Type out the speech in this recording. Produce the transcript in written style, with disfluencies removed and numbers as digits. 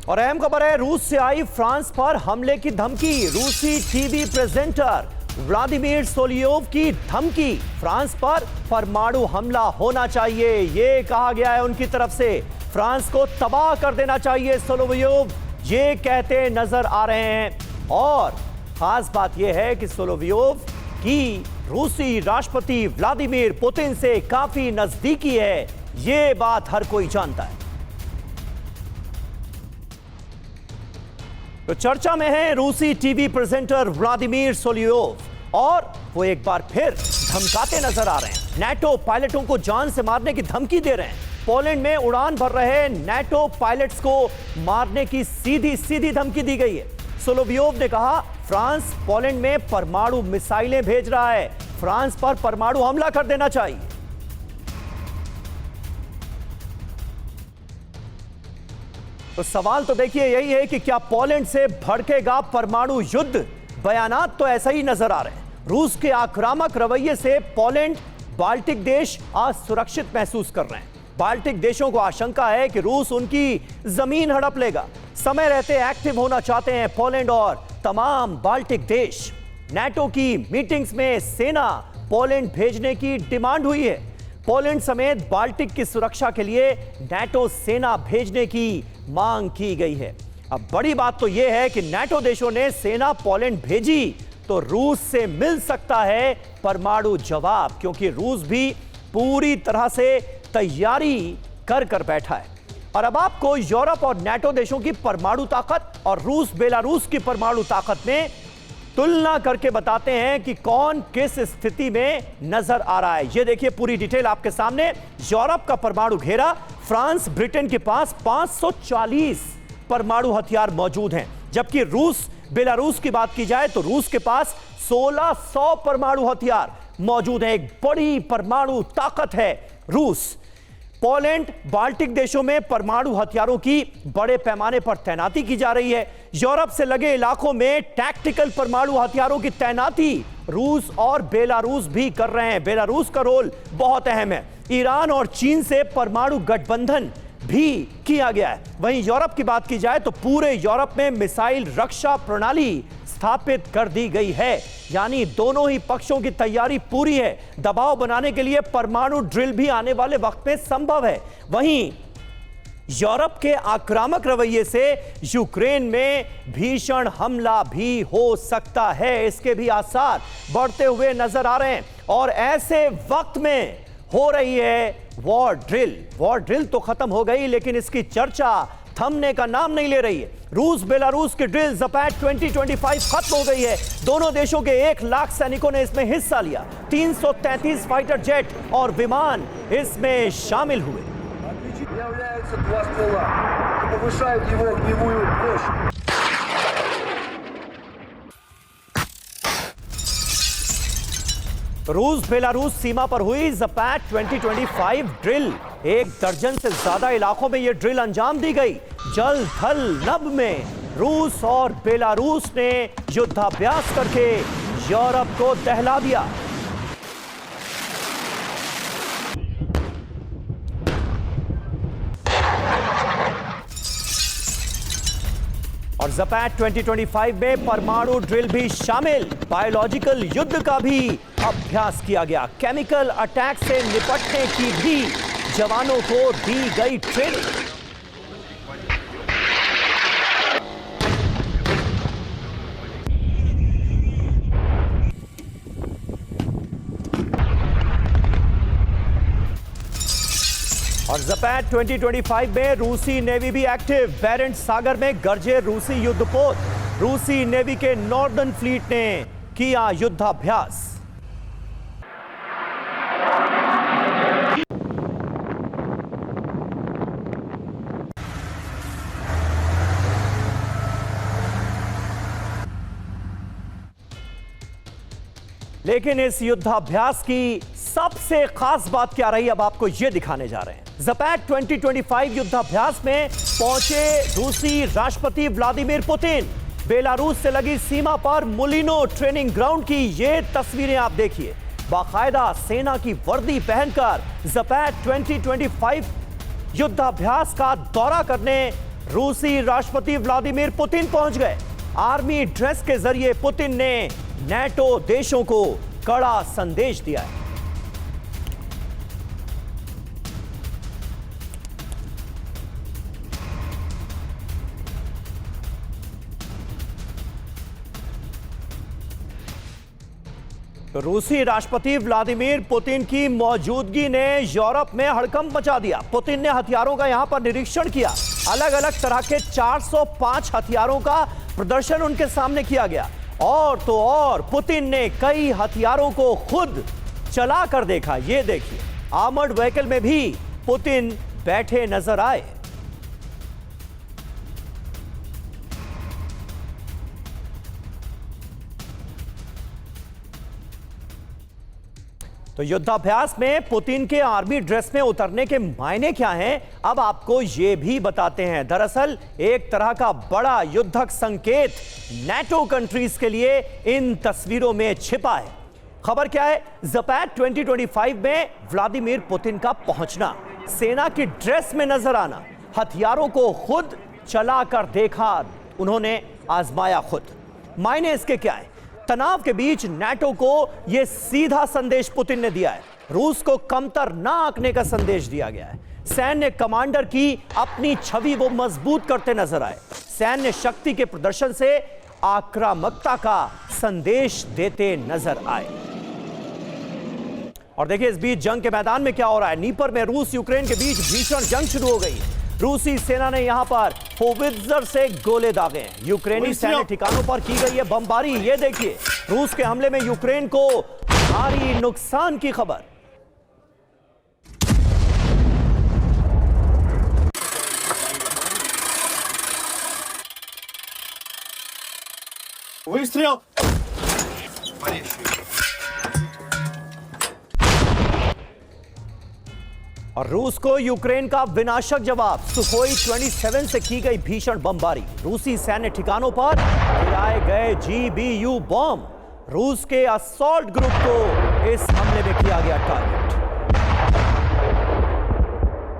और अहम खबर है, रूस से आई फ्रांस पर हमले की धमकी। रूसी टीवी प्रेजेंटर व्लादिमीर सोलोयोव की धमकी, फ्रांस पर परमाणु हमला होना चाहिए, ये कहा गया है उनकी तरफ से। फ्रांस को तबाह कर देना चाहिए, सोलोयोव ये कहते नजर आ रहे हैं। और खास बात यह है कि सोलोयोव की रूसी राष्ट्रपति व्लादिमीर पुतिन से काफी नजदीकी है, ये बात हर कोई जानता है। तो चर्चा में है रूसी टीवी प्रेजेंटर व्लादिमीर सोलोयोव, और वो एक बार फिर धमकाते नजर आ रहे हैं। नाटो पायलटों को जान से मारने की धमकी दे रहे हैं। पोलैंड में उड़ान भर रहे नाटो पायलट्स को मारने की सीधी सीधी धमकी दी गई है। सोलोयोव ने कहा, फ्रांस पोलैंड में परमाणु मिसाइलें भेज रहा है, फ्रांस पर परमाणु हमला कर देना चाहिए। तो सवाल तो देखिए यही है कि क्या पोलैंड से भड़केगा परमाणु युद्ध? बयानात तो ऐसा ही नजर आ रहे हैं। रूस के आक्रामक रवैये से पोलैंड, बाल्टिक देश असुरक्षित महसूस कर रहे हैं। बाल्टिक देशों को आशंका है कि रूस उनकी जमीन हड़प लेगा। समय रहते एक्टिव होना चाहते हैं पोलैंड और तमाम बाल्टिक देश। नाटो की मीटिंग्स में सेना पोलैंड भेजने की डिमांड हुई है। पोलैंड समेत बाल्टिक की सुरक्षा के लिए नाटो सेना भेजने की मांग की गई है। अब बड़ी बात तो यह है कि नाटो देशों ने सेना पोलैंड भेजी तो रूस से मिल सकता है परमाणु जवाब, क्योंकि रूस भी पूरी तरह से तैयारी कर बैठा है। और अब आपको यूरोप और नाटो देशों की परमाणु ताकत और रूस बेलारूस की परमाणु ताकत में तुलना करके बताते हैं कि कौन किस स्थिति में नजर आ रहा है। ये देखिए पूरी डिटेल आपके सामने। यूरोप का परमाणु घेरा, फ्रांस ब्रिटेन के पास 540 परमाणु हथियार मौजूद हैं, जबकि रूस बेलारूस की बात की जाए तो रूस के पास 1600 परमाणु हथियार मौजूद हैं। एक बड़ी परमाणु ताकत है रूस। पोलैंड, बाल्टिक देशों में परमाणु हथियारों की बड़े पैमाने पर तैनाती की जा रही है। यूरोप से लगे इलाकों में टैक्टिकल परमाणु हथियारों की तैनाती रूस और बेलारूस भी कर रहे हैं। बेलारूस का रोल बहुत अहम है। ईरान और चीन से परमाणु गठबंधन भी किया गया है। वहीं यूरोप की बात की जाए तो पूरे यूरोप में मिसाइल रक्षा प्रणाली स्थापित कर दी गई है, यानी दोनों ही पक्षों की तैयारी पूरी है। दबाव बनाने के लिए परमाणु ड्रिल भी आने वाले वक्त में संभव है। वहीं यूरोप के आक्रामक रवैये से यूक्रेन में भीषण हमला भी हो सकता है, इसके भी आसार बढ़ते हुए नजर आ रहे हैं। और ऐसे वक्त में हो रही है वॉर ड्रिल। वॉर ड्रिल तो खत्म हो गई, लेकिन इसकी चर्चा थमने का नाम नहीं ले रही है। रूस बेलारूस की ड्रिल ज़पैट 2025 खत्म हो गई है। दोनों देशों के 1 लाख सैनिकों ने इसमें हिस्सा लिया। 333 फाइटर जेट और विमान इसमें शामिल हुए। रूस बेलारूस सीमा पर हुई ज़पैट 2025 ड्रिल। 1 दर्जन से ज्यादा इलाकों में यह ड्रिल अंजाम दी गई। जल थल नभ में रूस और बेलारूस ने युद्धाभ्यास करके यूरोप को दहला दिया। और ज़पैट 2025 में परमाणु ड्रिल भी शामिल। बायोलॉजिकल युद्ध का भी अभ्यास किया गया। केमिकल अटैक से निपटने की भी जवानों को दी गई ट्रेनिंग। और ज़पैट 2025 में रूसी नेवी भी एक्टिव। बैरेंट्स सागर में गरजे रूसी युद्धपोत। रूसी नेवी के नॉर्दर्न फ्लीट ने किया युद्धाभ्यास। लेकिन इस युद्धाभ्यास की सबसे खास बात क्या रही, अब आपको यह दिखाने जा रहे हैं। ज़पैट 2025 युद्धाभ्यास में पहुंचे रूसी राष्ट्रपति व्लादिमीर पुतिन। बेलारूस से लगी सीमा पर मुलिनो ट्रेनिंग ग्राउंड की ये तस्वीरें आप देखिए। बाकायदा सेना की वर्दी पहनकर ज़पैट 2025 युद्धाभ्यास का दौरा करने रूसी राष्ट्रपति व्लादिमीर पुतिन पहुंच गए। आर्मी ड्रेस के जरिए पुतिन ने नेटो देशों को कड़ा संदेश दिया है। तो रूसी राष्ट्रपति व्लादिमीर पुतिन की मौजूदगी ने यूरोप में हड़कंप मचा दिया। पुतिन ने हथियारों का यहां पर निरीक्षण किया। अलग अलग तरह के 405 हथियारों का प्रदर्शन उनके सामने किया गया। और तो और पुतिन ने कई हथियारों को खुद चला कर देखा। ये देखिए, आर्मर्ड व्हीकल में भी पुतिन बैठे नजर आए। तो युद्धाभ्यास में पुतिन के आर्मी ड्रेस में उतरने के मायने क्या हैं, अब आपको यह भी बताते हैं। दरअसल एक तरह का बड़ा युद्धक संकेत नेटो कंट्रीज के लिए इन तस्वीरों में छिपा है। खबर क्या है? ज़पैक 2025 में व्लादिमीर पुतिन का पहुंचना, सेना की ड्रेस में नजर आना, हथियारों को खुद चलाकर देखा, उन्होंने आजमाया खुद। मायने इसके क्या है? तनाव के बीच नेटो को यह सीधा संदेश पुतिन ने दिया है। रूस को कमतर ना आंकने का संदेश दिया गया है। सैन्य कमांडर की अपनी छवि वो मजबूत करते नजर आए। सैन्य शक्ति के प्रदर्शन से आक्रामकता का संदेश देते नजर आए। और देखिए, इस बीच जंग के मैदान में क्या हो रहा है। नीपर में रूस यूक्रेन के बीच भीषण जंग शुरू हो गई। रूसी सेना ने यहां पर होवित्जर से गोले दागे हैं। यूक्रेनी सैन्य ठिकानों पर की गई है बमबारी। ये देखिए, रूस के हमले में यूक्रेन को भारी नुकसान की खबर। Выстрел! और रूस को यूक्रेन का विनाशक जवाब। सुखोई 27 से की गई भीषण बमबारी। रूसी सैन्य ठिकानों पर गिराए गए GBU बॉम्ब। रूस के असॉल्ट ग्रुप को इस हमले में किया गया टारगेट।